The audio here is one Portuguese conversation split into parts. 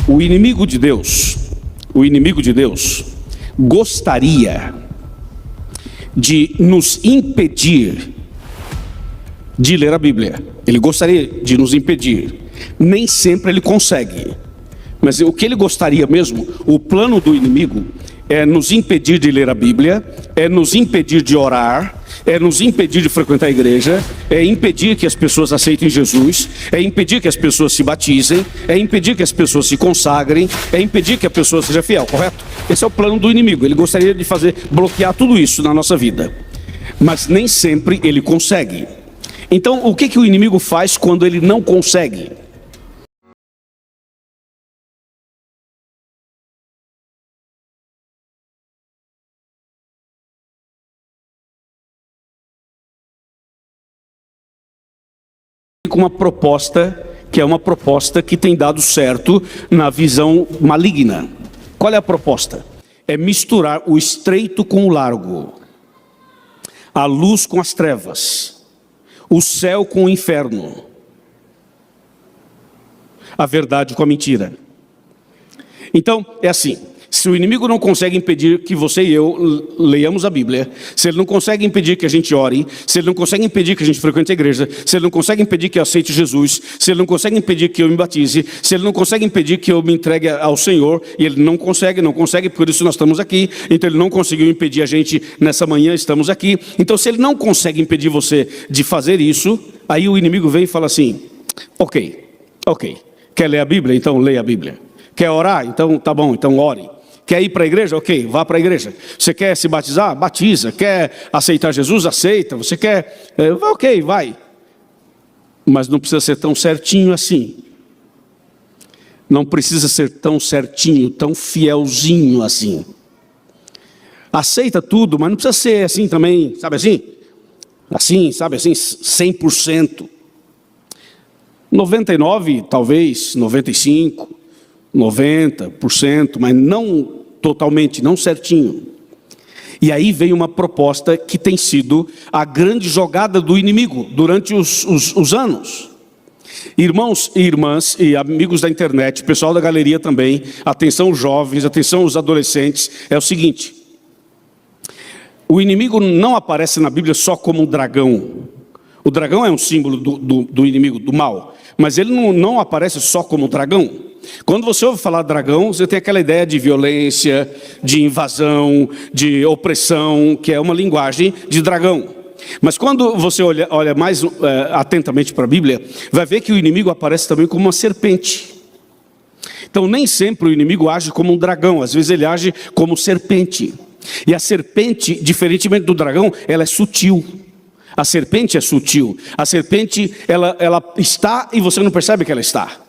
O inimigo de Deus gostaria de nos impedir de ler a Bíblia. Ele gostaria de nos impedir. Nem sempre ele consegue. Mas o que ele gostaria mesmo, o plano do inimigo, é nos impedir de ler a Bíblia, é nos impedir de orar, é nos impedir de frequentar a igreja, é impedir que as pessoas aceitem Jesus, é impedir que as pessoas se batizem, é impedir que as pessoas se consagrem, é impedir que a pessoa seja fiel, correto? Esse é o plano do inimigo. Ele gostaria de bloquear tudo isso na nossa vida. Mas nem sempre ele consegue. Então, o que o inimigo faz quando ele não consegue? Com uma proposta que é uma proposta que tem dado certo na visão maligna. Qual é a proposta? É misturar o estreito com o largo, a luz com as trevas, o céu com o inferno, a verdade com a mentira. Então, é assim. Se o inimigo não consegue impedir que você e eu leiamos a Bíblia, se ele não consegue impedir que a gente ore, se ele não consegue impedir que a gente frequente a igreja, se ele não consegue impedir que eu aceite Jesus, se ele não consegue impedir que eu me batize, se ele não consegue impedir que eu me entregue ao Senhor, e ele não consegue, por isso nós estamos aqui. Então ele não conseguiu impedir a gente nessa manhã, estamos aqui. Então se ele não consegue impedir você de fazer isso, aí o inimigo vem e fala assim: ok, quer ler a Bíblia? Então leia a Bíblia. Quer orar? Então tá bom, então ore. Quer ir para a igreja? Ok, vá para a igreja. Você quer se batizar? Batiza. Quer aceitar Jesus? Aceita. Você quer... ok, vai. Mas não precisa ser tão certinho assim. Não precisa ser tão certinho, tão fielzinho assim. Aceita tudo, mas não precisa ser assim também, sabe assim? Assim, sabe assim, 100%. 99%, talvez, 95%. 90%, mas não totalmente, não certinho. E aí veio uma proposta que tem sido a grande jogada do inimigo durante os anos. Irmãos e irmãs e amigos da internet, pessoal da galeria também, atenção jovens, atenção os adolescentes, é o seguinte: o inimigo não aparece na Bíblia só como um dragão. O dragão é um símbolo do inimigo, do mal, mas ele não aparece só como dragão. Quando você ouve falar dragão, você tem aquela ideia de violência, de invasão, de opressão, que é uma linguagem de dragão. Mas quando você olha mais atentamente para a Bíblia, vai ver que o inimigo aparece também como uma serpente. Então nem sempre o inimigo age como um dragão, às vezes ele age como serpente. E a serpente, diferentemente do dragão, ela é sutil. A serpente é sutil. A serpente, ela está e você não percebe que ela está.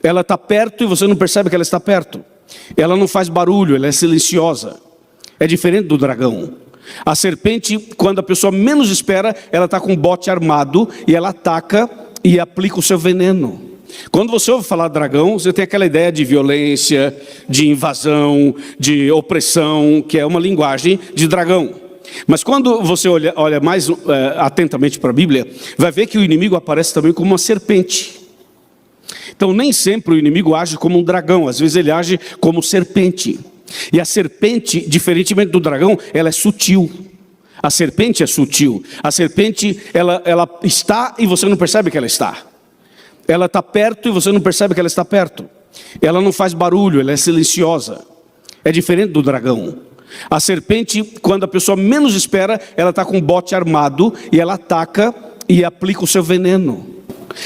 Ela está perto e você não percebe que ela está perto. Ela não faz barulho, ela é silenciosa. É diferente do dragão. A serpente, quando a pessoa menos espera, ela está com um bote armado e ela ataca e aplica o seu veneno. Quando você ouve falar dragão, você tem aquela ideia de violência, de invasão, de opressão, que é uma linguagem de dragão. Mas quando você olha mais atentamente para a Bíblia, vai ver que o inimigo aparece também como uma serpente. Então nem sempre o inimigo age como um dragão, às vezes ele age como serpente. E a serpente, diferentemente do dragão, ela é sutil. A serpente é sutil. A serpente, ela está e você não percebe que ela está. Ela está perto e você não percebe que ela está perto. Ela não faz barulho, ela é silenciosa. É diferente do dragão. A serpente, quando a pessoa menos espera, ela está com um bote armado e ela ataca e aplica o seu veneno.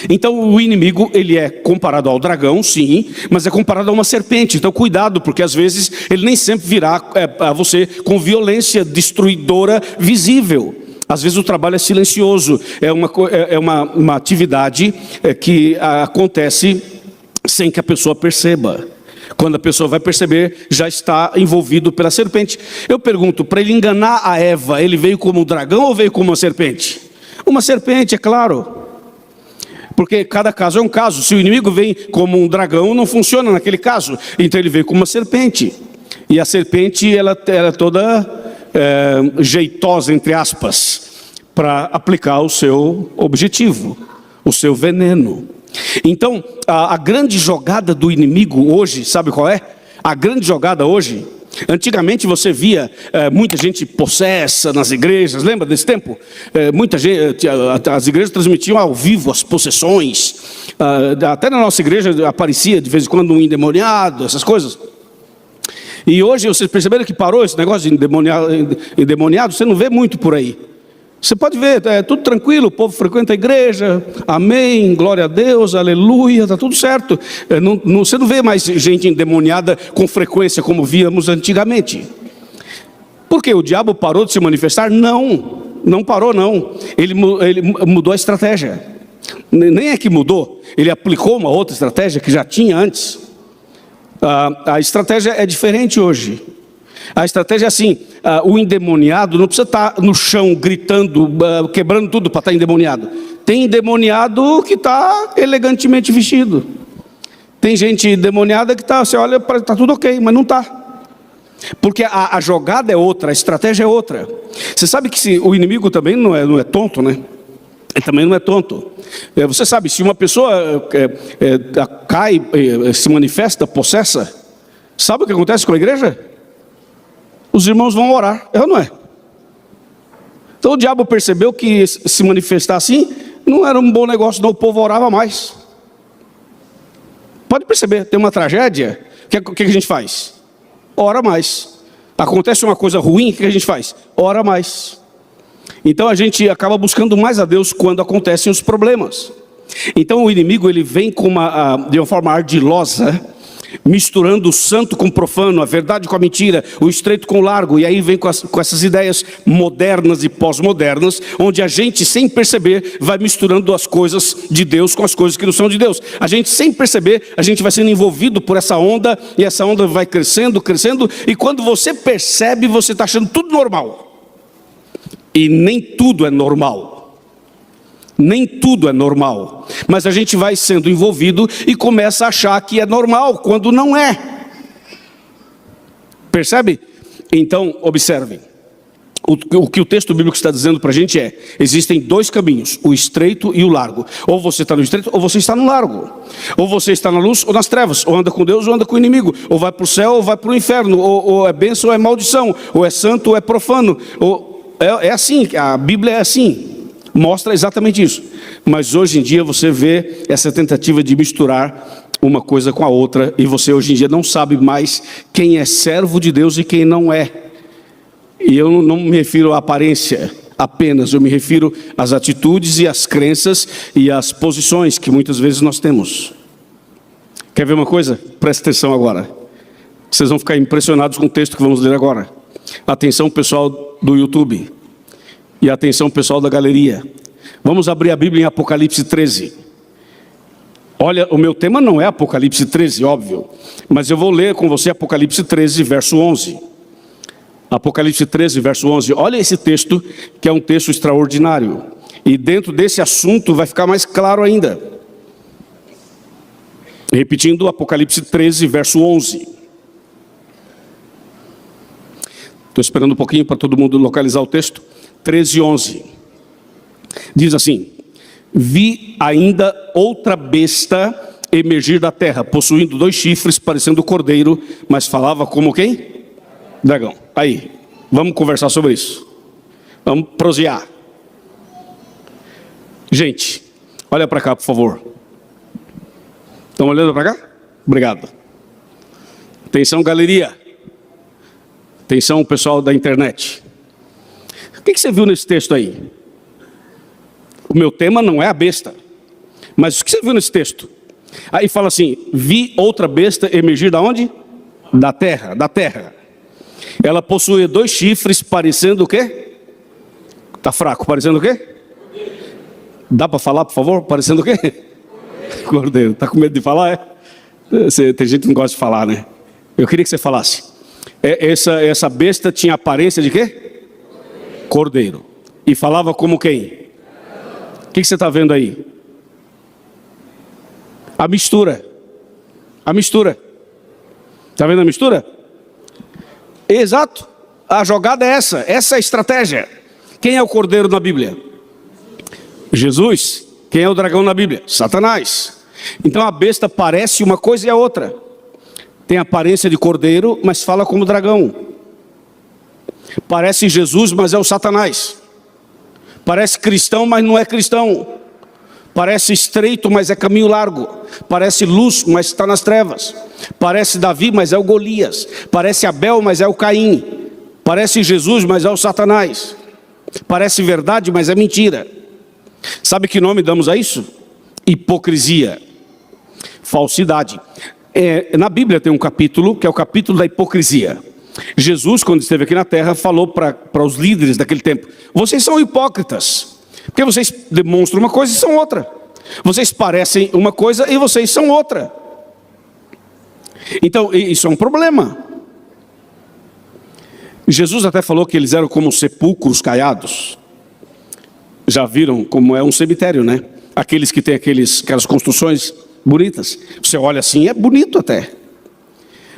Então o inimigo, ele é comparado ao dragão, sim, mas é comparado a uma serpente. Então cuidado, porque às vezes ele nem sempre virá a você com violência destruidora visível. Às vezes o trabalho é silencioso, é uma atividade que acontece sem que a pessoa perceba. Quando a pessoa vai perceber, já está envolvido pela serpente. Eu pergunto, para ele enganar a Eva, ele veio como um dragão ou veio como uma serpente? Uma serpente, é claro. Porque cada caso é um caso. Se o inimigo vem como um dragão, não funciona naquele caso. Então ele veio como uma serpente. E a serpente, ela é toda jeitosa, entre aspas, para aplicar o seu objetivo, o seu veneno. Então, a grande jogada do inimigo hoje, sabe qual é? A grande jogada hoje, antigamente você via muita gente possessa nas igrejas, lembra desse tempo? Muita gente, as igrejas transmitiam ao vivo as possessões, até na nossa igreja aparecia de vez em quando um endemoniado, essas coisas. E hoje vocês perceberam que parou esse negócio de endemoniado? Você não vê muito por aí. Você pode ver, é tudo tranquilo, o povo frequenta a igreja, amém, glória a Deus, aleluia, está tudo certo. Você não vê mais gente endemoniada com frequência como víamos antigamente. Por quê? O diabo parou de se manifestar? Não parou não. Ele mudou a estratégia. Nem é que mudou, ele aplicou uma outra estratégia que já tinha antes. A estratégia é diferente hoje. A estratégia é assim, o endemoniado não precisa estar no chão gritando, quebrando tudo para estar endemoniado. Tem endemoniado que está elegantemente vestido. Tem gente endemoniada que está, você olha, está tudo ok, mas não está. Porque a jogada é outra, a estratégia é outra. Você sabe que o inimigo também não é tonto, né? Ele também não é tonto. Você sabe, se uma pessoa cai, se manifesta possessa, sabe o que acontece com a igreja? Os irmãos vão orar, é ou não é? Então o diabo percebeu que se manifestar assim não era um bom negócio, não, o povo orava mais. Pode perceber, tem uma tragédia, o que a gente faz? Ora mais. Acontece uma coisa ruim, o que a gente faz? Ora mais. Então a gente acaba buscando mais a Deus quando acontecem os problemas. Então o inimigo ele vem de uma forma ardilosa, misturando o santo com o profano, a verdade com a mentira, o estreito com o largo, e aí vem com essas ideias modernas e pós-modernas, onde a gente, sem perceber, vai misturando as coisas de Deus com as coisas que não são de Deus. A gente, sem perceber, a gente vai sendo envolvido por essa onda, e essa onda vai crescendo, crescendo, e quando você percebe, você está achando tudo normal. E nem tudo é normal. Nem tudo é normal, mas a gente vai sendo envolvido e começa a achar que é normal, quando não é. Percebe? Então, observem. O que o texto bíblico está dizendo para a gente é: existem dois caminhos, o estreito e o largo. Ou você está no estreito, ou você está no largo. Ou você está na luz ou nas trevas. Ou anda com Deus ou anda com o inimigo. Ou vai para o céu ou vai para o inferno. Ou é bênção ou é maldição. Ou é santo ou é profano. É assim, a Bíblia é assim. Mostra exatamente isso. Mas hoje em dia você vê essa tentativa de misturar uma coisa com a outra, e você hoje em dia não sabe mais quem é servo de Deus e quem não é. E eu não me refiro à aparência apenas, eu me refiro às atitudes e às crenças e às posições que muitas vezes nós temos. Quer ver uma coisa? Presta atenção agora. Vocês vão ficar impressionados com o texto que vamos ler agora. Atenção pessoal do YouTube. E atenção pessoal da galeria, vamos abrir a Bíblia em Apocalipse 13. Olha, o meu tema não é Apocalipse 13, óbvio, mas eu vou ler com você Apocalipse 13, verso 11. Apocalipse 13, verso 11, olha esse texto, que é um texto extraordinário. E dentro desse assunto vai ficar mais claro ainda. Repetindo, Apocalipse 13, verso 11. Estou esperando um pouquinho para todo mundo localizar o texto. 13, 11. Diz assim: vi ainda outra besta emergir da terra, possuindo 2 chifres, parecendo cordeiro, mas falava como quem? Dragão. Aí, vamos conversar sobre isso. Vamos prosear. Gente, olha para cá, por favor. Estão olhando para cá? Obrigado. Atenção, galeria. Atenção, pessoal da internet. O que você viu nesse texto aí? O meu tema não é a besta. Mas o que você viu nesse texto? Aí fala assim: vi outra besta emergir da onde? Da terra, da terra. Ela possuía 2 chifres, parecendo o quê? Tá fraco, parecendo o quê? Dá para falar, por favor? Parecendo o quê? Cordeiro. Tá com medo de falar, é? Tem gente que não gosta de falar, né? Eu queria que você falasse. Essa besta tinha aparência de quê? Cordeiro. E falava como quem? O que você está vendo aí? A mistura. A mistura. Está vendo a mistura? Exato. A jogada é essa. Essa é a estratégia. Quem é o cordeiro na Bíblia? Jesus. Quem é o dragão na Bíblia? Satanás. Então a besta parece uma coisa e a outra. Tem aparência de cordeiro, mas fala como dragão. Parece Jesus, mas é o Satanás. Parece cristão, mas não é cristão. Parece estreito, mas é caminho largo. Parece luz, mas está nas trevas. Parece Davi, mas é o Golias. Parece Abel, mas é o Caim. Parece Jesus, mas é o Satanás. Parece verdade, mas é mentira. Sabe que nome damos a isso? Hipocrisia. Falsidade. Na Bíblia tem um capítulo, que é o capítulo da hipocrisia. Jesus, quando esteve aqui na terra, falou para os líderes daquele tempo: vocês são hipócritas, porque vocês demonstram uma coisa e são outra. Vocês parecem uma coisa e vocês são outra. Então, isso é um problema. Jesus até falou que eles eram como sepulcros caiados. Já viram como é um cemitério, né? Aqueles que têm aquelas construções bonitas. Você olha assim, é bonito até.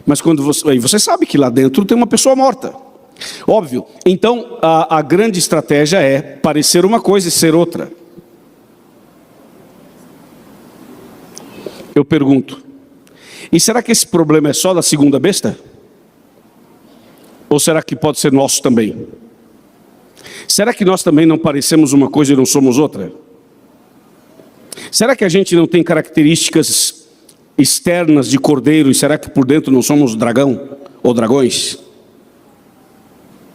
Mas quando você sabe que lá dentro tem uma pessoa morta. Óbvio. Então, a grande estratégia é parecer uma coisa e ser outra. Eu pergunto, e será que esse problema é só da segunda besta? Ou será que pode ser nosso também? Será que nós também não parecemos uma coisa e não somos outra? Será que a gente não tem características externas de cordeiro, e será que por dentro não somos dragão ou dragões?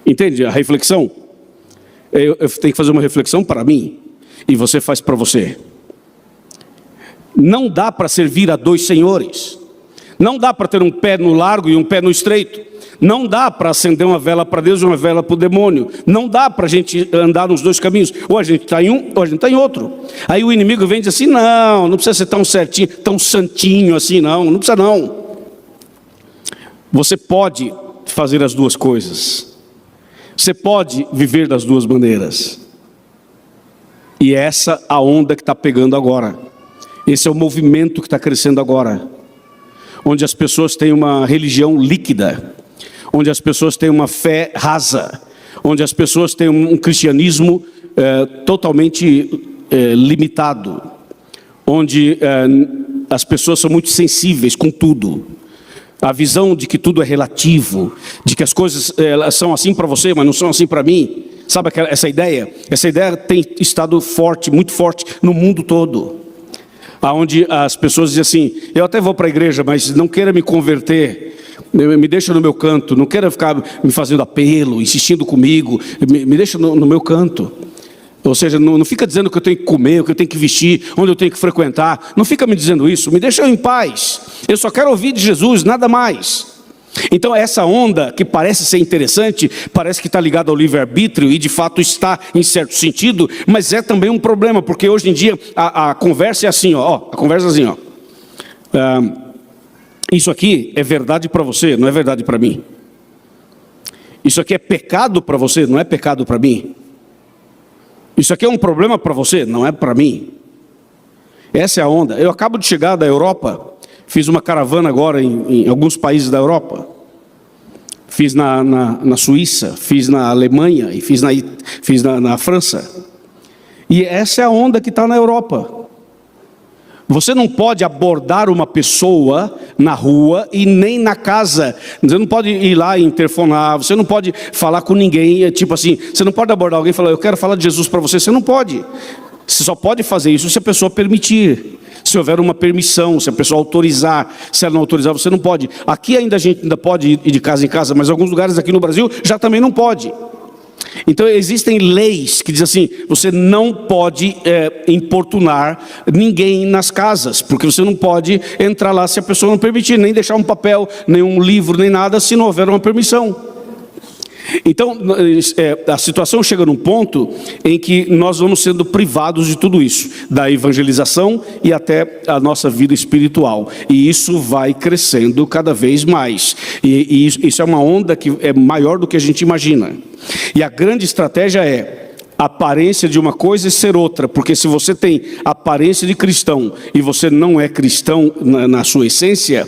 Entende a reflexão? Eu tenho que fazer uma reflexão para mim, e você faz para você. Não dá para servir a dois senhores. Não dá para ter um pé no largo e um pé no estreito. Não dá para acender uma vela para Deus e uma vela para o demônio. Não dá para a gente andar nos dois caminhos. Ou a gente está em um, ou a gente está em outro. Aí o inimigo vem e diz assim: não precisa ser tão certinho, tão santinho assim, não precisa não. Você pode fazer as duas coisas. Você pode viver das duas maneiras. E essa a onda que está pegando agora. Esse é o movimento que está crescendo agora. Onde as pessoas têm uma religião líquida. Onde as pessoas têm uma fé rasa. Onde as pessoas têm um cristianismo totalmente limitado. Onde as pessoas são muito sensíveis com tudo. A visão de que tudo é relativo. De que as coisas elas são assim para você, mas não são assim para mim. Sabe essa ideia? Essa ideia tem estado forte, muito forte no mundo todo. Onde as pessoas dizem assim: eu até vou para a igreja, mas não queira me converter, me deixa no meu canto, não queira ficar me fazendo apelo, insistindo comigo, me deixa no meu canto. Ou seja, não fica dizendo o que eu tenho que comer, o que eu tenho que vestir, onde eu tenho que frequentar, não fica me dizendo isso, me deixa eu em paz, eu só quero ouvir de Jesus, nada mais. Então essa onda que parece ser interessante, parece que está ligada ao livre-arbítrio, e de fato está em certo sentido, mas é também um problema, porque hoje em dia a conversa é assim, a conversa é assim, isso aqui é verdade para você, não é verdade para mim. Isso aqui é pecado para você, não é pecado para mim. Isso aqui é um problema para você, não é para mim. Essa é a onda. Eu acabo de chegar da Europa. Fiz uma caravana agora em alguns países da Europa. Fiz na Suíça, fiz na Alemanha e fiz na França. E essa é a onda que está na Europa. Você não pode abordar uma pessoa na rua e nem na casa. Você não pode ir lá e interfonar, você não pode falar com ninguém, tipo assim, você não pode abordar alguém e falar: eu quero falar de Jesus para você. Você não pode. Você só pode fazer isso se a pessoa permitir. Se houver uma permissão, se a pessoa autorizar. Se ela não autorizar, você não pode. Aqui a gente ainda pode ir de casa em casa, mas alguns lugares aqui no Brasil já também não pode. Então existem leis que dizem assim: você não pode importunar ninguém nas casas, porque você não pode entrar lá se a pessoa não permitir, nem deixar um papel, nem um livro, nem nada, se não houver uma permissão. Então a situação chega num ponto em que nós vamos sendo privados de tudo isso, da evangelização e até a nossa vida espiritual, e isso vai crescendo cada vez mais, e isso é uma onda que é maior do que a gente imagina. E a grande estratégia é a aparência de uma coisa e ser outra, porque se você tem aparência de cristão e você não é cristão na sua essência,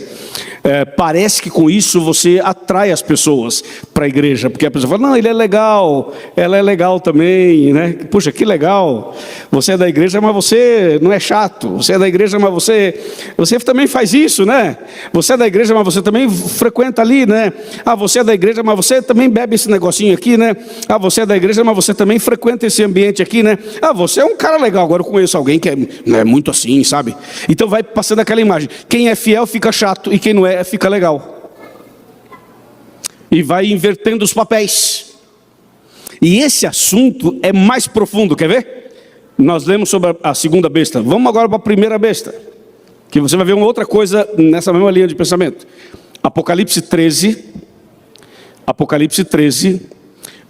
parece que com isso você atrai as pessoas para a igreja, porque a pessoa fala, não, ele é legal, ela é legal também, né? Puxa, que legal, você é da igreja, mas você não é chato, você é da igreja, mas você também faz isso, né? Você é da igreja, mas você também frequenta ali, né? Ah, você é da igreja, mas você também bebe esse negocinho aqui, né? Ah, você é da igreja, mas você também frequenta esse ambiente aqui, né? Ah, você é um cara legal, agora eu conheço alguém que é muito assim, sabe? Então vai passando aquela imagem, quem é fiel fica chato, e quem não é, fica legal. E vai invertendo os papéis. E esse assunto é mais profundo, quer ver? Nós lemos sobre a segunda besta. Vamos agora para a primeira besta, que você vai ver uma outra coisa nessa mesma linha de pensamento. Apocalipse 13,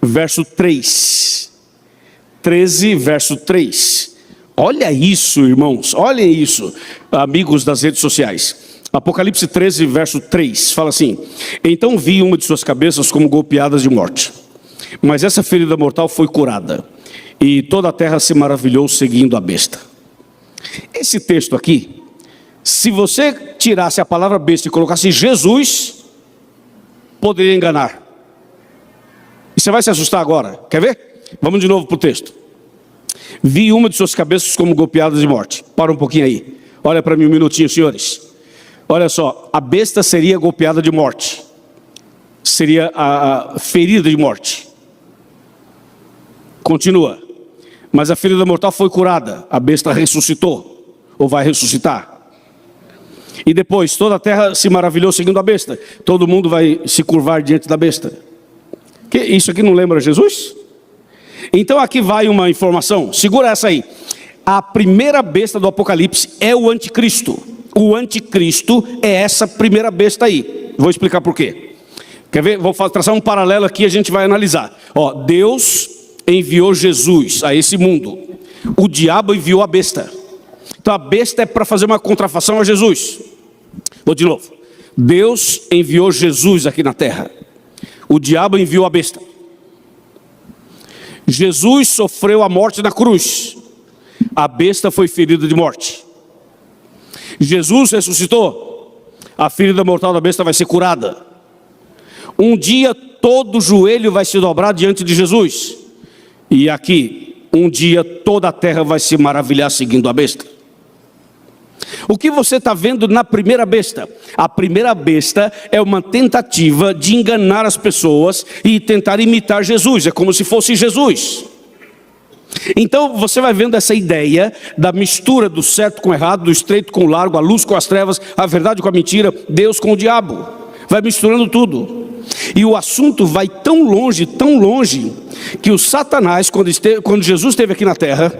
verso 3. 13, verso 3. Olha isso, irmãos, olhem isso, amigos das redes sociais. Apocalipse 13, verso 3, fala assim: então vi uma de suas cabeças como golpeadas de morte, mas essa ferida mortal foi curada, e toda a terra se maravilhou seguindo a besta. Esse texto aqui, se você tirasse a palavra besta e colocasse Jesus, poderia enganar. E você vai se assustar agora, quer ver? Vamos de novo para o texto. Vi uma de suas cabeças como golpeadas de morte. Para um pouquinho aí, olha para mim um minutinho, senhores. Olha só, a besta seria golpeada de morte, seria a ferida de morte. Continua, mas a ferida mortal foi curada, a besta ressuscitou, ou vai ressuscitar. E depois, toda a terra se maravilhou seguindo a besta, todo mundo vai se curvar diante da besta. Isso aqui não lembra Jesus? Então aqui vai uma informação, segura essa aí. A primeira besta do Apocalipse é o anticristo. O anticristo é essa primeira besta aí. Vou explicar por quê. Quer ver? Vou traçar um paralelo aqui e a gente vai analisar. Ó, Deus enviou Jesus a esse mundo. O diabo enviou a besta. Então a besta é para fazer uma contrafação a Jesus. Vou de novo. Deus enviou Jesus aqui na terra. O diabo enviou a besta. Jesus sofreu a morte na cruz. A besta foi ferida de morte. Jesus ressuscitou. A ferida mortal da besta vai ser curada. Um dia todo joelho vai se dobrar diante de Jesus. E aqui, um dia toda a terra vai se maravilhar seguindo a besta. O que você está vendo na primeira besta? A primeira besta é uma tentativa de enganar as pessoas e tentar imitar Jesus. É como se fosse Jesus. Então você vai vendo essa ideia da mistura do certo com o errado, do estreito com o largo, a luz com as trevas, a verdade com a mentira, Deus com o diabo. Vai misturando tudo. E o assunto vai tão longe, que o Satanás, quando Jesus esteve aqui na terra,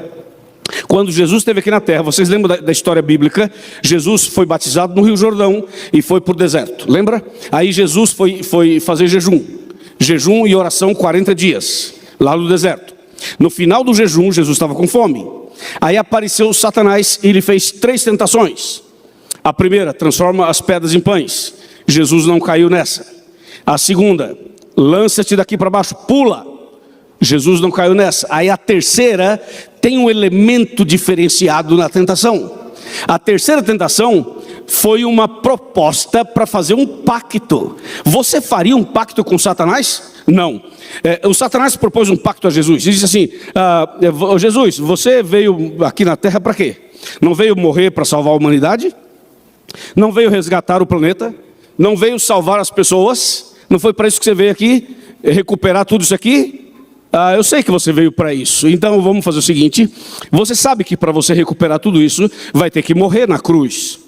vocês lembram da história bíblica? Jesus foi batizado no Rio Jordão e foi para o deserto, lembra? Aí Jesus foi fazer jejum e oração 40 dias, lá no deserto. No final do jejum, Jesus estava com fome. Aí apareceu Satanás e ele fez 3 tentações. A primeira, transforma as pedras em pães. Jesus não caiu nessa. A segunda, lança-te daqui para baixo, pula. Jesus não caiu nessa. Aí a terceira tem um elemento diferenciado na tentação. A terceira tentação foi uma proposta para fazer um pacto. Você faria um pacto com Satanás? Não. O Satanás propôs um pacto a Jesus. Ele disse assim: Jesus, você veio aqui na terra para quê? Não veio morrer para salvar a humanidade? Não veio resgatar o planeta? Não veio salvar as pessoas? Não foi para isso que você veio aqui? Recuperar tudo isso aqui? Eu sei que você veio para isso. Então vamos fazer o seguinte: você sabe que para você recuperar tudo isso vai ter que morrer na cruz.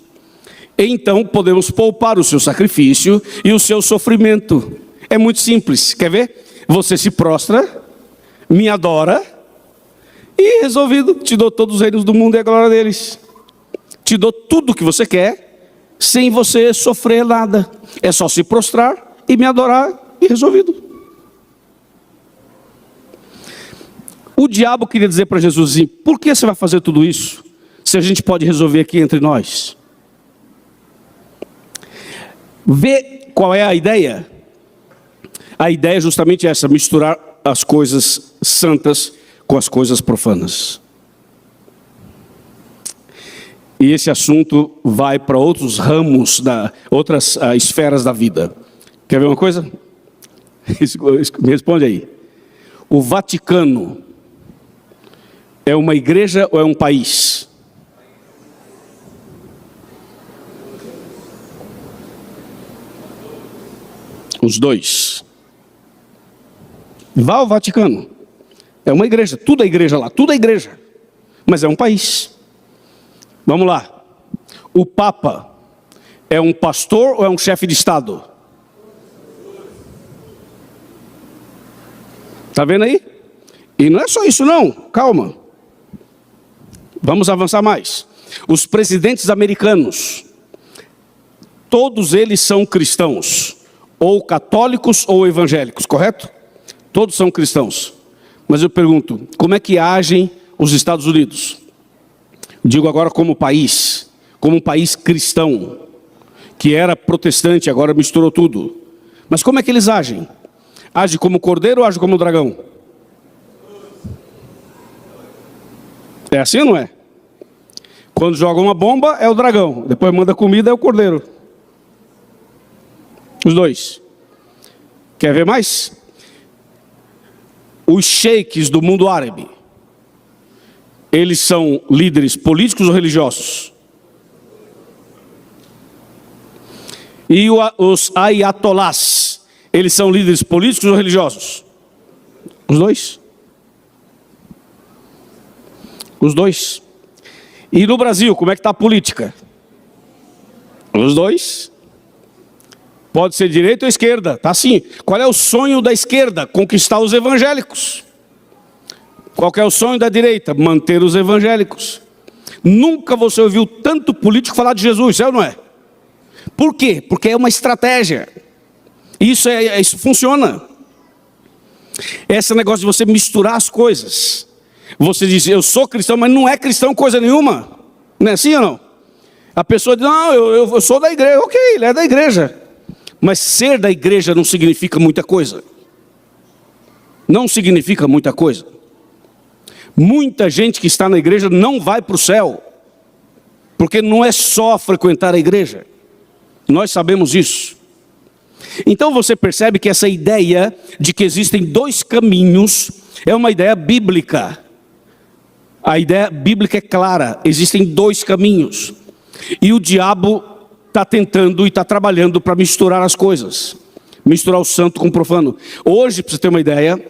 Então podemos poupar o seu sacrifício e o seu sofrimento. É muito simples, quer ver? Você se prostra, me adora e resolvido, te dou todos os reinos do mundo e a glória deles. Te dou tudo o que você quer, sem você sofrer nada. É só se prostrar e me adorar e resolvido. O diabo queria dizer para Jesus assim: por que você vai fazer tudo isso, se a gente pode resolver aqui entre nós? Vê qual é a ideia? A ideia é justamente essa: misturar as coisas santas com as coisas profanas. E esse assunto vai para outros ramos, outras esferas da vida. Quer ver uma coisa? Me responde aí. O Vaticano é uma igreja ou é um país? Os dois. Vá ao Vaticano. É uma igreja, tudo é igreja lá, tudo é igreja. Mas é um país. Vamos lá. O Papa é um pastor ou é um chefe de Estado? Está vendo aí? E não é só isso não, calma. Vamos avançar mais. Os presidentes americanos, todos eles são cristãos, ou católicos ou evangélicos, correto? Todos são cristãos. Mas eu pergunto, como é que agem os Estados Unidos? Digo agora como um país cristão, que era protestante, agora misturou tudo. Mas como é que eles agem? Age como cordeiro ou age como dragão? É assim ou não é? Quando joga uma bomba é o dragão, depois manda comida é o cordeiro. Os dois. Quer ver mais? Os sheiks do mundo árabe, eles são líderes políticos ou religiosos? E os ayatolás, eles são líderes políticos ou religiosos? Os dois. Os dois. E no Brasil, como é que está a política? Os dois. Pode ser direita ou esquerda, tá assim. Qual é o sonho da esquerda? Conquistar os evangélicos. Qual é o sonho da direita? Manter os evangélicos. Nunca você ouviu tanto político falar de Jesus, é ou não é? Por quê? Porque é uma estratégia. Isso funciona. Esse negócio de você misturar as coisas. Você diz, eu sou cristão, mas não é cristão coisa nenhuma. Não é assim ou não? A pessoa diz, não, eu sou da igreja. Ok, ele é da igreja. Mas ser da igreja não significa muita coisa. Não significa muita coisa. Muita gente que está na igreja não vai para o céu. Porque não é só frequentar a igreja. Nós sabemos isso. Então você percebe que essa ideia de que existem dois caminhos é uma ideia bíblica. A ideia bíblica é clara, existem dois caminhos. E o diabo está tentando e está trabalhando para misturar as coisas. Misturar o santo com o profano. Hoje, para você ter uma ideia,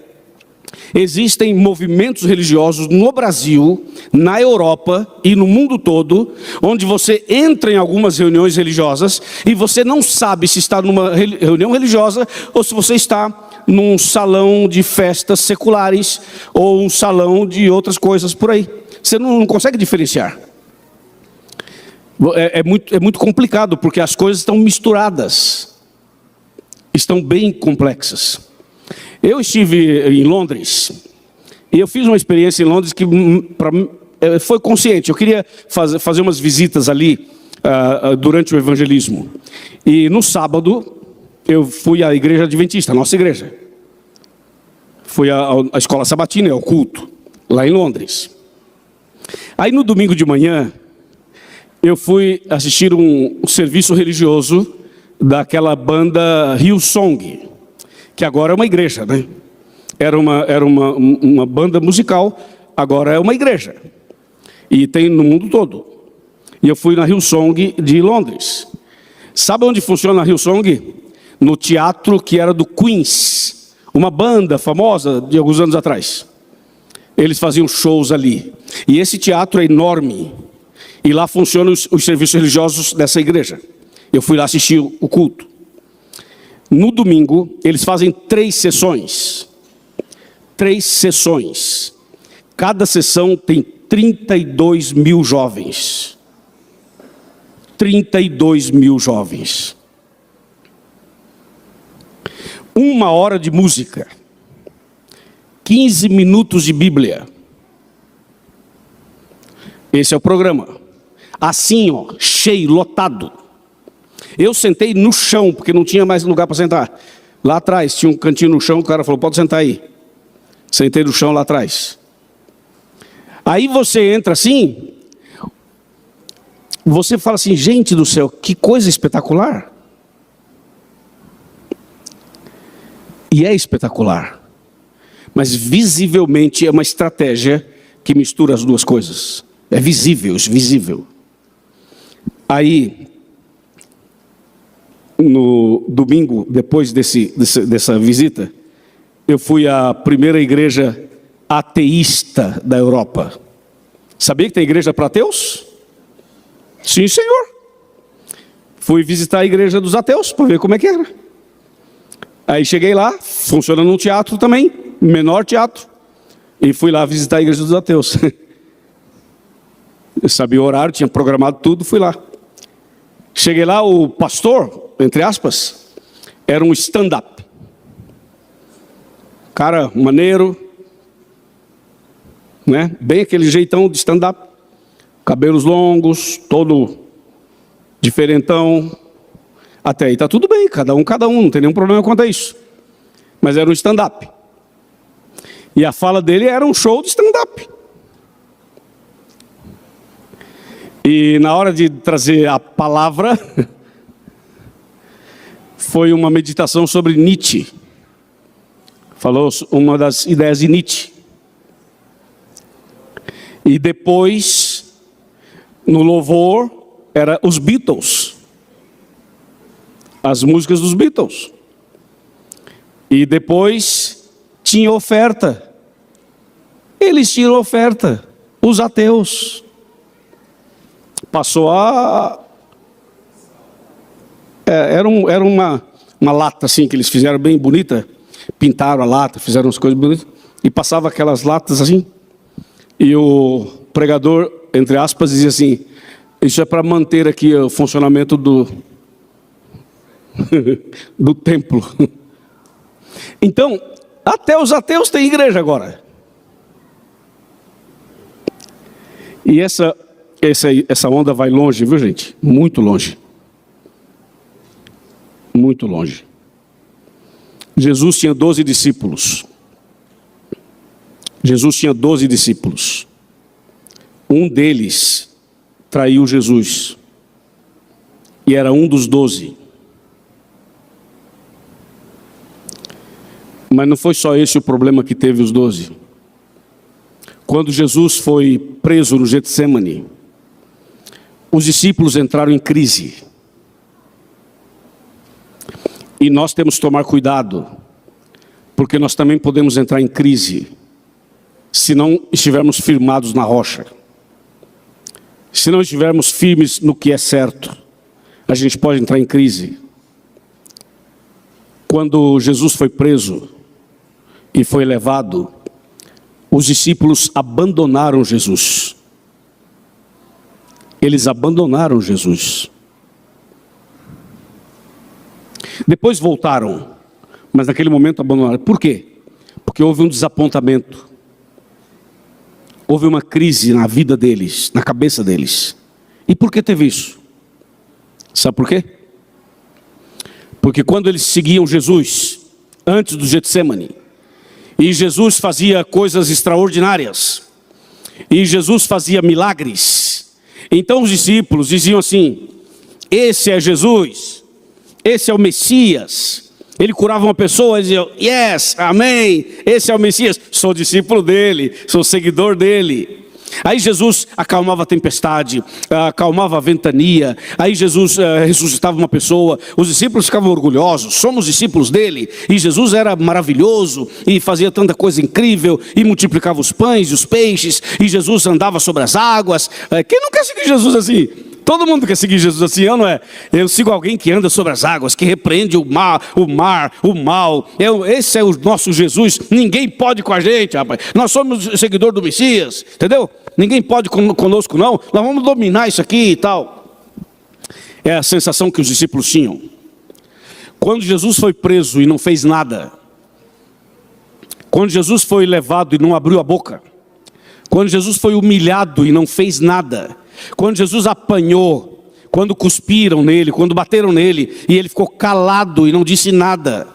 existem movimentos religiosos no Brasil, na Europa e no mundo todo, onde você entra em algumas reuniões religiosas e você não sabe se está numa reunião religiosa ou se você está num salão de festas seculares ou um salão de outras coisas por aí. Você não consegue diferenciar. É muito complicado, porque as coisas estão misturadas. Estão bem complexas. Eu estive em Londres, e eu fiz uma experiência em Londres que foi consciente. Eu queria fazer umas visitas ali durante o evangelismo. E no sábado, eu fui à igreja adventista, a nossa igreja. Fui à escola sabatina, ao culto, lá em Londres. Aí no domingo de manhã, eu fui assistir um serviço religioso daquela banda Hillsong, que agora é uma igreja, né? Era uma banda musical, agora é uma igreja. E tem no mundo todo. E eu fui na Hillsong de Londres. Sabe onde funciona a Hillsong? No teatro que era do Queens, uma banda famosa de alguns anos atrás. Eles faziam shows ali. E esse teatro é enorme. E lá funcionam os serviços religiosos dessa igreja. Eu fui lá assistir o culto. No domingo, eles fazem 3 sessões. 3 sessões. Cada sessão tem 32 mil jovens. 32 mil jovens. 1 hora de música. 15 minutos de Bíblia. Esse é o programa. Assim, ó, cheio, lotado. Eu sentei no chão, porque não tinha mais lugar para sentar. Lá atrás, tinha um cantinho no chão, o cara falou, pode sentar aí. Sentei no chão lá atrás. Aí você entra assim, você fala assim, gente do céu, que coisa espetacular. E é espetacular. Mas visivelmente é uma estratégia que mistura as duas coisas. É visível, visível. Aí, no domingo, depois dessa visita, eu fui à primeira igreja ateísta da Europa. Sabia que tem igreja para ateus? Sim, senhor. Fui visitar a igreja dos ateus para ver como é que era. Aí cheguei lá, funciona num teatro também, menor teatro. E fui lá visitar a igreja dos ateus. Eu sabia o horário, tinha programado tudo, fui lá. Cheguei lá, o pastor, entre aspas, era um stand-up. Cara maneiro, né? Bem aquele jeitão de stand-up. Cabelos longos, todo diferentão. Até aí tá tudo bem, cada um, não tem nenhum problema quanto a isso. Mas era um stand-up. E a fala dele era um show de stand-up. E na hora de trazer a palavra, foi uma meditação sobre Nietzsche. Falou uma das ideias de Nietzsche. E depois, no louvor, era os Beatles. As músicas dos Beatles. E depois tinha oferta. Eles tinham oferta. Os ateus. Passou a... Era uma lata assim que eles fizeram bem bonita. Pintaram a lata, fizeram as coisas bonitas. E passava aquelas latas assim. E o pregador, entre aspas, dizia assim: isso é para manter aqui o funcionamento do templo. Então, até os ateus têm igreja agora. E essa onda vai longe, viu, gente? Muito longe. Muito longe. Jesus tinha 12 discípulos. Jesus tinha 12 discípulos. Um deles traiu Jesus. E era um dos 12. Mas não foi só esse o problema que teve os 12. Quando Jesus foi preso no Getsemane, os discípulos entraram em crise. E nós temos que tomar cuidado, porque nós também podemos entrar em crise, se não estivermos firmados na rocha. Se não estivermos firmes no que é certo, a gente pode entrar em crise. Quando Jesus foi preso e foi levado, os discípulos abandonaram Jesus. Eles abandonaram Jesus. Depois voltaram, mas naquele momento abandonaram. Por quê? Porque houve um desapontamento. Houve uma crise na vida deles, na cabeça deles. E por que teve isso? Sabe por quê? Porque quando eles seguiam Jesus, antes do Getsemane, e Jesus fazia coisas extraordinárias, e Jesus fazia milagres, então os discípulos diziam assim: esse é Jesus, esse é o Messias. Ele curava uma pessoa e dizia: yes, amém, esse é o Messias, sou discípulo dele, sou seguidor dele. Aí Jesus acalmava a tempestade, acalmava a ventania. Aí Jesus ressuscitava uma pessoa. Os discípulos ficavam orgulhosos, somos discípulos dele. E Jesus era maravilhoso e fazia tanta coisa incrível, e multiplicava os pães e os peixes, e Jesus andava sobre as águas. Quem não quer seguir Jesus assim? Todo mundo quer seguir Jesus assim, ou não é? Eu sigo alguém que anda sobre as águas, que repreende o mar, o mal. Esse é o nosso Jesus. Ninguém pode com a gente, rapaz. Nós somos seguidor do Messias, entendeu? Ninguém pode conosco não. Nós vamos dominar isso aqui e tal. É a sensação que os discípulos tinham. Quando Jesus foi preso e não fez nada, quando Jesus foi levado e não abriu a boca, quando Jesus foi humilhado e não fez nada, quando Jesus apanhou, quando cuspiram nele, quando bateram nele, e ele ficou calado e não disse nada,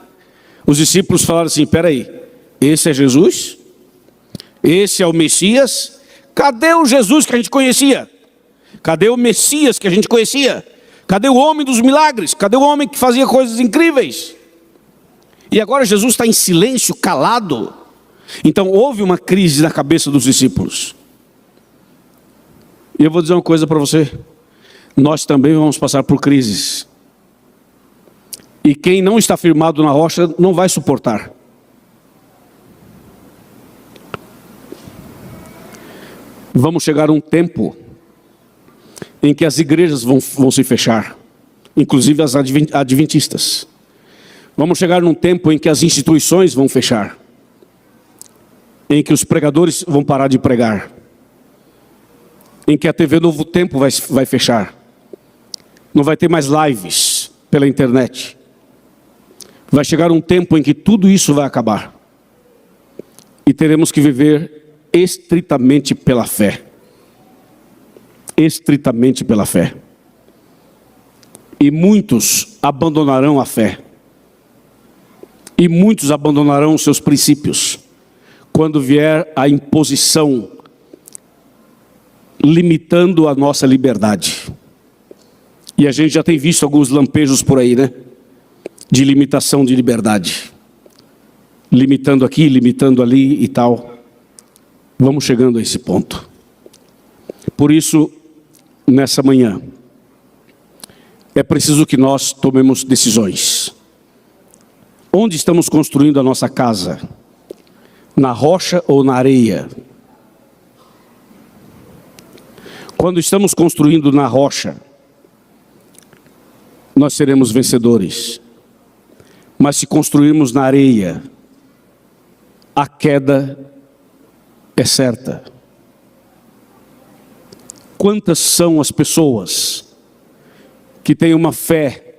os discípulos falaram assim: peraí, esse é Jesus? Esse é o Messias? Cadê o Jesus que a gente conhecia? Cadê o Messias que a gente conhecia? Cadê o homem dos milagres? Cadê o homem que fazia coisas incríveis? E agora Jesus está em silêncio, calado. Então houve uma crise na cabeça dos discípulos. E eu vou dizer uma coisa para você. Nós também vamos passar por crises. E quem não está firmado na rocha não vai suportar. Vamos chegar a um tempo em que as igrejas vão se fechar, inclusive as adventistas. Vamos chegar num tempo em que as instituições vão fechar, em que os pregadores vão parar de pregar, em que a TV Novo Tempo vai fechar, não vai ter mais lives pela internet. Vai chegar um tempo em que tudo isso vai acabar, e teremos que viver estritamente pela fé. Estritamente pela fé. E muitos abandonarão a fé. E muitos abandonarão os seus princípios, quando vier a imposição, limitando a nossa liberdade. E a gente já tem visto alguns lampejos por aí, né? De limitação de liberdade. Limitando aqui, limitando ali e tal. Vamos chegando a esse ponto. Por isso, nessa manhã, é preciso que nós tomemos decisões. Onde estamos construindo a nossa casa? Na rocha ou na areia? Quando estamos construindo na rocha, nós seremos vencedores. Mas se construirmos na areia, a queda é certa. Quantas são as pessoas que têm uma fé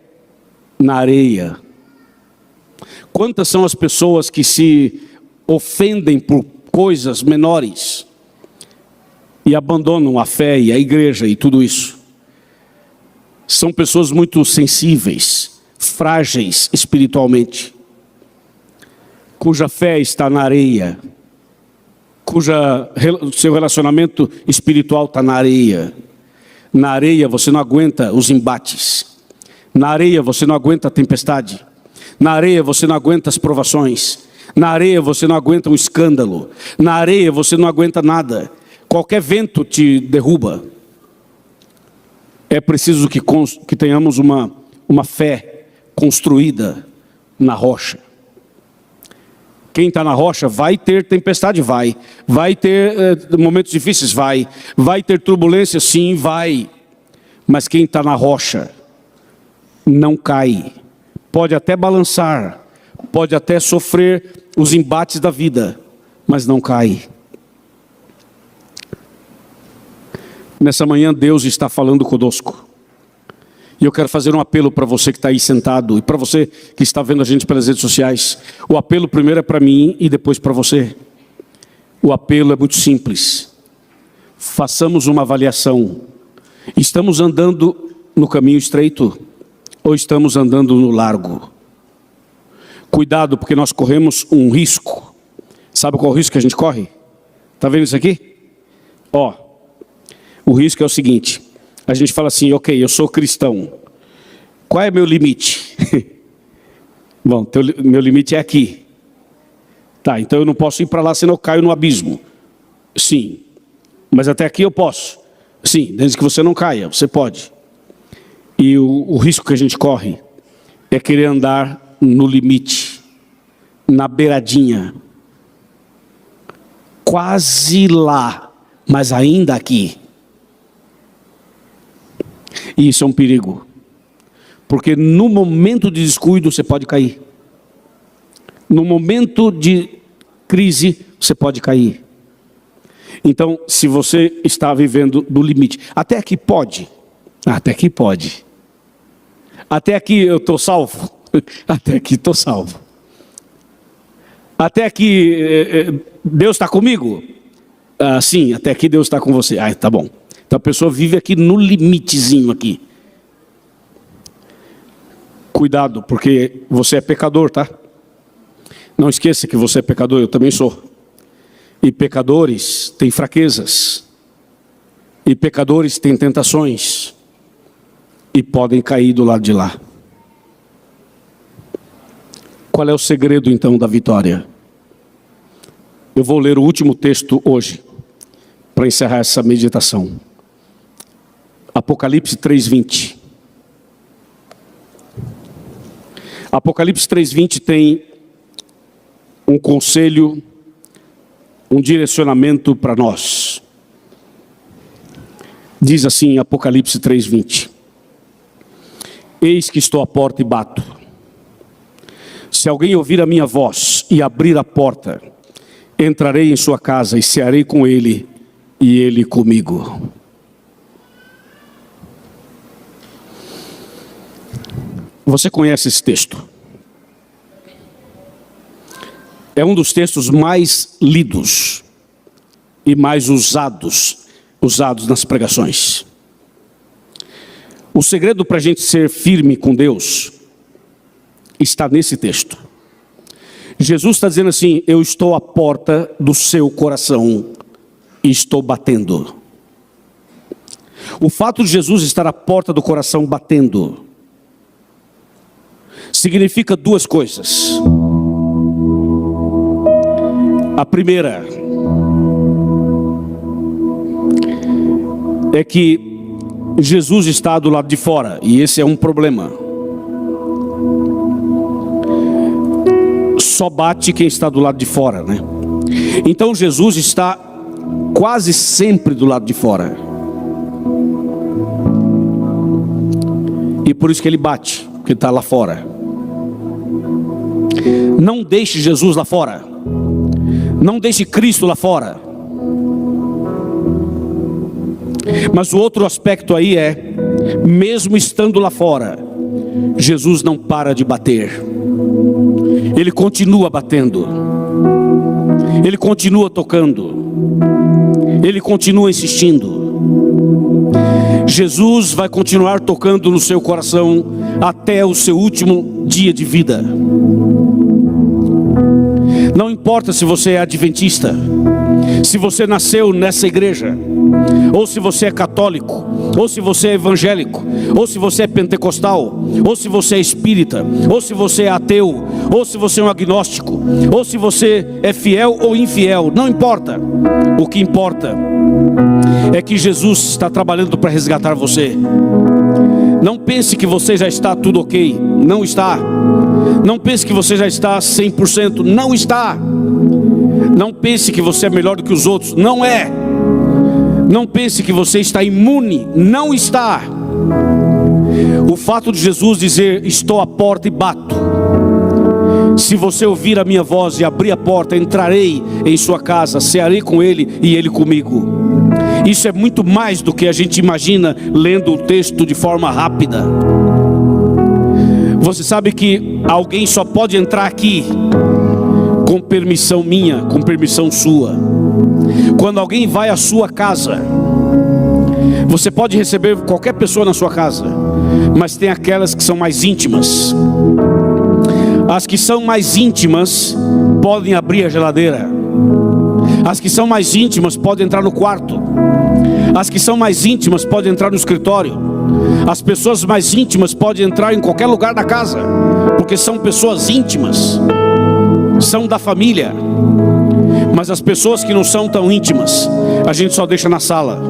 na areia? Quantas são as pessoas que se ofendem por coisas menores e abandonam a fé e a igreja e tudo isso? São pessoas muito sensíveis, frágeis espiritualmente, cuja fé está na areia, seu relacionamento espiritual está na areia. Na areia você não aguenta os embates. Na areia você não aguenta a tempestade. Na areia você não aguenta as provações. Na areia você não aguenta um escândalo. Na areia você não aguenta nada. Qualquer vento te derruba. É preciso que tenhamos uma fé construída na rocha. Quem está na rocha vai ter tempestade, vai ter momentos difíceis, vai ter turbulência, sim, vai. Mas quem está na rocha não cai, pode até balançar, pode até sofrer os embates da vida, mas não cai. Nessa manhã Deus está falando conosco. E eu quero fazer um apelo para você que está aí sentado, e para você que está vendo a gente pelas redes sociais. O apelo primeiro é para mim e depois para você. O apelo é muito simples. Façamos uma avaliação. Estamos andando no caminho estreito ou estamos andando no largo? Cuidado, porque nós corremos um risco. Sabe qual é o risco que a gente corre? Está vendo isso aqui? O risco é o seguinte. A gente fala assim, ok, eu sou cristão. Qual é meu limite? Bom, meu limite é aqui. Tá, então eu não posso ir para lá, senão eu caio no abismo. Sim, mas até aqui eu posso. Sim, desde que você não caia, você pode. E o risco que a gente corre é querer andar no limite, na beiradinha. Quase lá, mas ainda aqui. E isso é um perigo, porque no momento de descuido você pode cair. No momento de crise você pode cair. Então, se você está vivendo no limite, até aqui pode, até aqui pode. Até aqui eu estou salvo, até aqui estou salvo. Até aqui Deus está comigo? Sim, até aqui Deus está com você. Tá bom. Então a pessoa vive aqui no limitezinho aqui. Cuidado, porque você é pecador, tá? Não esqueça que você é pecador, eu também sou. E pecadores têm fraquezas. E pecadores têm tentações. E podem cair do lado de lá. Qual é o segredo então da vitória? Eu vou ler o último texto hoje, para encerrar essa meditação. Apocalipse 3:20. Apocalipse 3:20 tem um conselho, um direcionamento para nós. Diz assim, Apocalipse 3:20. Eis que estou à porta e bato. Se alguém ouvir a minha voz e abrir a porta, entrarei em sua casa e cearei com ele e ele comigo. Você conhece esse texto? É um dos textos mais lidos e mais usados nas pregações. O segredo para a gente ser firme com Deus está nesse texto. Jesus está dizendo assim: eu estou à porta do seu coração e estou batendo. O fato de Jesus estar à porta do coração batendo significa duas coisas. A primeira é que Jesus está do lado de fora, e esse é um problema. Só bate quem está do lado de fora, né? Então Jesus está quase sempre do lado de fora. E por isso que ele bate, porque ele está lá fora. Não deixe Jesus lá fora. Não deixe Cristo lá fora. Mas o outro aspecto aí é, mesmo estando lá fora, Jesus não para de bater. Ele continua batendo. Ele continua tocando. Ele continua insistindo. Jesus vai continuar tocando no seu coração até o seu último dia de vida. Não importa se você é adventista, se você nasceu nessa igreja, ou se você é católico, ou se você é evangélico, ou se você é pentecostal, ou se você é espírita, ou se você é ateu, ou se você é um agnóstico, ou se você é fiel ou infiel, não importa. O que importa é que Jesus está trabalhando para resgatar você. Não pense que você já está tudo ok, não está. Não pense que você já está 100%, não está. Não pense que você é melhor do que os outros, não é. Não pense que você está imune, não está. O fato de Jesus dizer, estou à porta e bato. Se você ouvir a minha voz e abrir a porta, entrarei em sua casa, cearei com ele e ele comigo. Isso é muito mais do que a gente imagina lendo o texto de forma rápida. Você sabe que alguém só pode entrar aqui com permissão minha, com permissão sua. Quando alguém vai à sua casa, você pode receber qualquer pessoa na sua casa, mas tem aquelas que são mais íntimas. As que são mais íntimas podem abrir a geladeira. As que são mais íntimas podem entrar no quarto. As que são mais íntimas podem entrar no escritório. As pessoas mais íntimas podem entrar em qualquer lugar da casa, porque são pessoas íntimas, são da família. Mas as pessoas que não são tão íntimas, a gente só deixa na sala.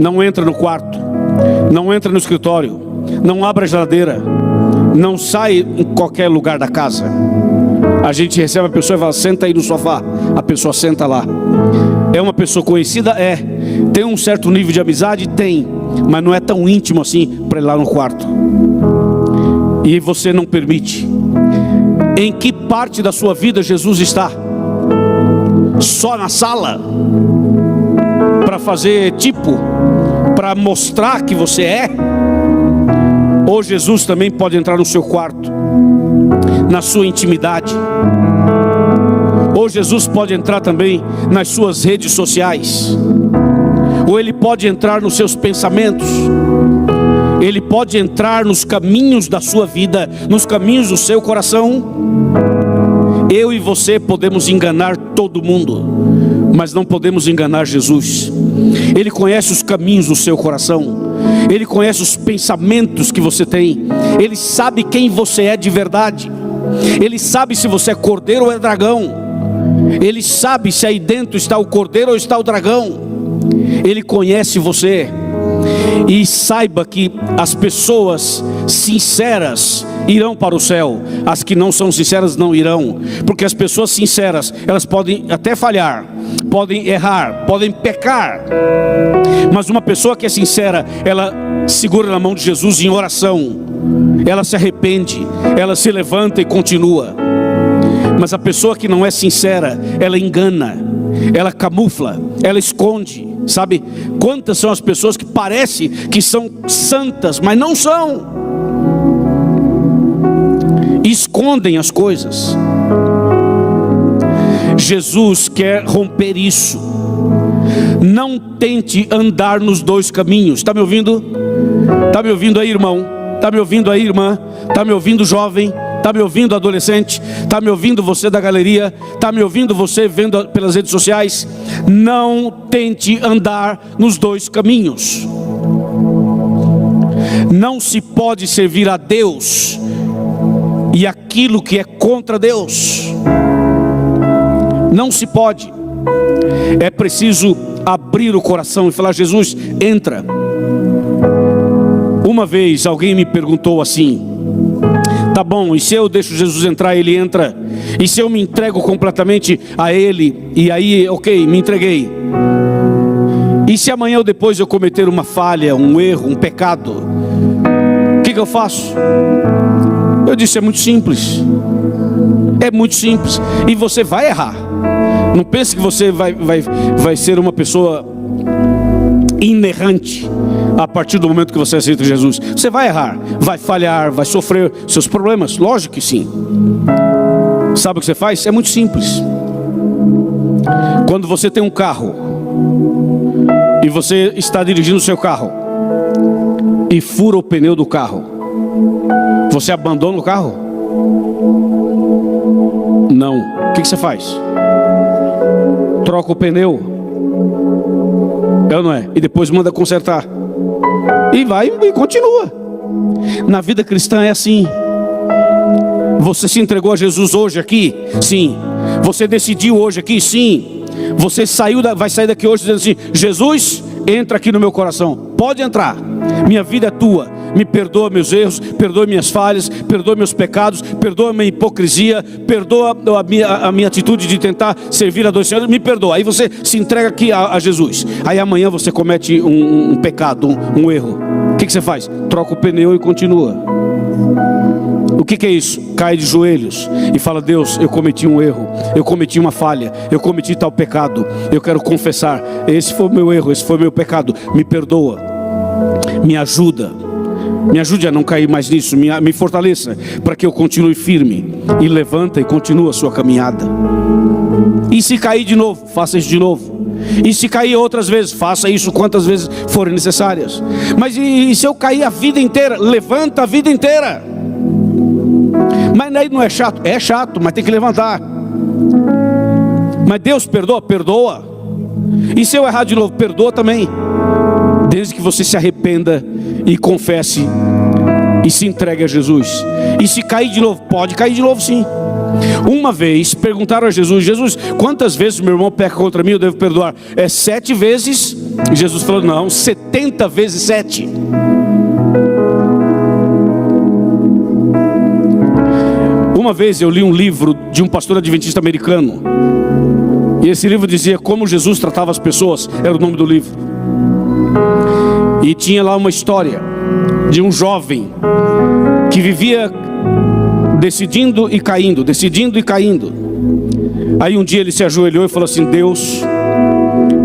Não entra no quarto, não entra no escritório, não abre a geladeira, não sai em qualquer lugar da casa. A gente recebe a pessoa e fala, senta aí no sofá. A pessoa senta lá. É uma pessoa conhecida? É. Tem um certo nível de amizade? Tem. Mas não é tão íntimo assim para ir lá no quarto. E você não permite. Em que parte da sua vida Jesus está? Só na sala? Para fazer tipo? Para mostrar que você é? Ou Jesus também pode entrar no seu quarto, na sua intimidade? Ou Jesus pode entrar também nas suas redes sociais? Ou Ele pode entrar nos seus pensamentos? Ele pode entrar nos caminhos da sua vida, nos caminhos do seu coração? Eu e você podemos enganar todo mundo, mas não podemos enganar Jesus. Ele conhece os caminhos do seu coração. Ele conhece os pensamentos que você tem. Ele sabe quem você é de verdade. Ele sabe se você é cordeiro ou é dragão. Ele sabe se aí dentro está o cordeiro ou está o dragão. Ele conhece você. E saiba que as pessoas sinceras irão para o céu, as que não são sinceras não irão, porque as pessoas sinceras, elas podem até falhar, podem errar, podem pecar, mas uma pessoa que é sincera, ela segura na mão de Jesus em oração, ela se arrepende, ela se levanta e continua. Mas a pessoa que não é sincera, ela engana, ela camufla, ela esconde. Sabe quantas são as pessoas que parecem que são santas, mas não são, escondem as coisas. Jesus quer romper isso. Não tente andar nos dois caminhos. Está me ouvindo? Está me ouvindo aí, irmão? Está me ouvindo aí, irmã? Está me ouvindo, jovem? Está me ouvindo, adolescente? Está me ouvindo, você da galeria? Está me ouvindo, você vendo pelas redes sociais? Não tente andar nos dois caminhos. Não se pode servir a Deus e aquilo que é contra Deus. Não se pode. É preciso abrir o coração e falar: Jesus, entra. Uma vez alguém me perguntou assim: tá bom, e se eu deixo Jesus entrar, ele entra? E se eu me entrego completamente a ele, e aí, ok, me entreguei. E se amanhã ou depois eu cometer uma falha, um erro, um pecado, o que eu faço? Eu disse: é muito simples. É muito simples. E você vai errar. Não pense que você vai ser uma pessoa inerrante a partir do momento que você aceita Jesus. Você vai errar, vai falhar, vai sofrer seus problemas, lógico que sim. Sabe o que você faz? É muito simples. Quando você tem um carro e você está dirigindo o seu carro e fura o pneu do carro, você abandona o carro? Não. O que você faz? Troca o pneu, é ou não é? E depois manda consertar. E vai e continua. Na vida cristã é assim. Você se entregou a Jesus hoje aqui? Sim. Você decidiu hoje aqui? Sim. Você vai sair daqui hoje dizendo assim: Jesus, entra aqui no meu coração. Pode entrar. Minha vida é tua. Me perdoa meus erros, perdoa minhas falhas, perdoa meus pecados, perdoa minha hipocrisia, perdoa a minha atitude de tentar servir a dois senhores, me perdoa. Aí você se entrega aqui a Jesus. Aí amanhã você comete um pecado, um erro. O que você faz? Troca o pneu e continua. O que é isso? Cai de joelhos e fala: Deus, eu cometi um erro, eu cometi uma falha, eu cometi tal pecado, eu quero confessar, esse foi o meu erro, esse foi o meu pecado, me perdoa, me ajuda. Me ajude a não cair mais nisso, me fortaleça para que eu continue firme. E levanta e continua a sua caminhada. E se cair de novo, faça isso de novo. E se cair outras vezes, faça isso quantas vezes forem necessárias. Mas e se eu cair a vida inteira? Levanta a vida inteira. Mas aí não é chato? É chato, mas tem que levantar. Mas Deus perdoa? Perdoa. E se eu errar de novo? Perdoa também. Desde que você se arrependa e confesse e se entregue a Jesus. E se cair de novo? Pode cair de novo, sim. Uma vez perguntaram a Jesus: Jesus, quantas vezes meu irmão peca contra mim eu devo perdoar? 7 vezes? E Jesus falou: não, 70 vezes 7. Uma vez eu li um livro de um pastor adventista americano, e esse livro dizia como Jesus tratava as pessoas, era o nome do livro. E tinha lá uma história de um jovem que vivia decidindo e caindo, decidindo e caindo. Aí um dia ele se ajoelhou e falou assim: Deus,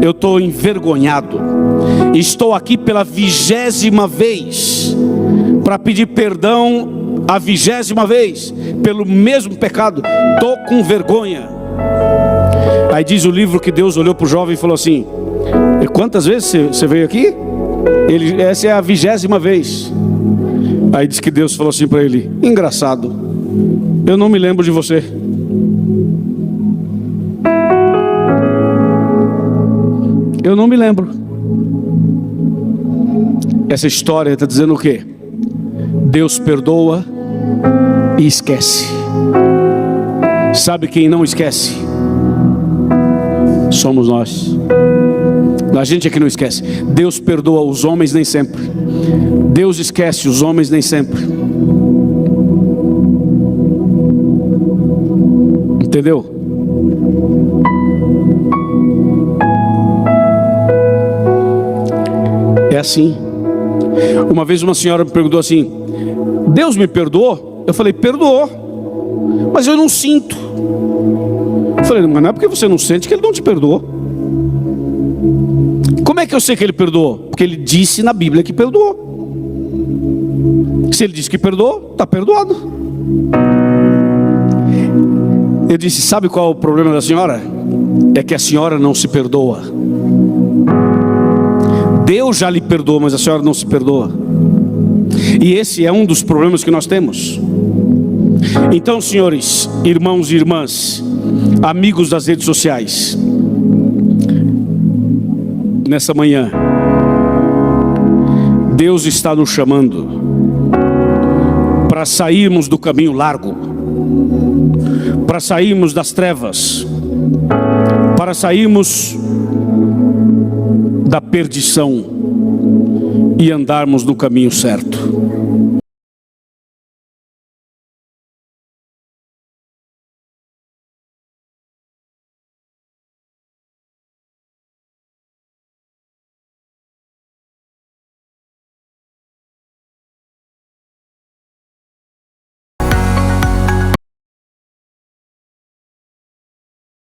eu estou envergonhado, estou aqui pela 20ª vez para pedir perdão a 20ª vez pelo mesmo pecado, estou com vergonha. Aí diz o livro que Deus olhou para o jovem e falou assim: e quantas vezes você veio aqui? Essa é a 20ª vez. Aí diz que Deus falou assim para ele: engraçado, eu não me lembro de você. Eu não me lembro. Essa história está dizendo o quê? Deus perdoa e esquece. Sabe quem não esquece? Somos nós. A gente é que não esquece. Deus perdoa os homens nem sempre. Deus esquece os homens nem sempre. Entendeu? É assim. Uma vez uma senhora me perguntou assim: Deus me perdoou? Eu falei: perdoou, mas eu não sinto. Eu falei: mas não é porque você não sente que Ele não te perdoou. Como é que eu sei que Ele perdoou? Porque Ele disse na Bíblia que perdoou. Se Ele disse que perdoou, está perdoado. Eu disse: sabe qual é o problema da senhora? É que a senhora não se perdoa. Deus já lhe perdoou, mas a senhora não se perdoa. E esse é um dos problemas que nós temos. Então, senhores, irmãos e irmãs, amigos das redes sociais, nessa manhã, Deus está nos chamando para sairmos do caminho largo, para sairmos das trevas, para sairmos da perdição e andarmos no caminho certo.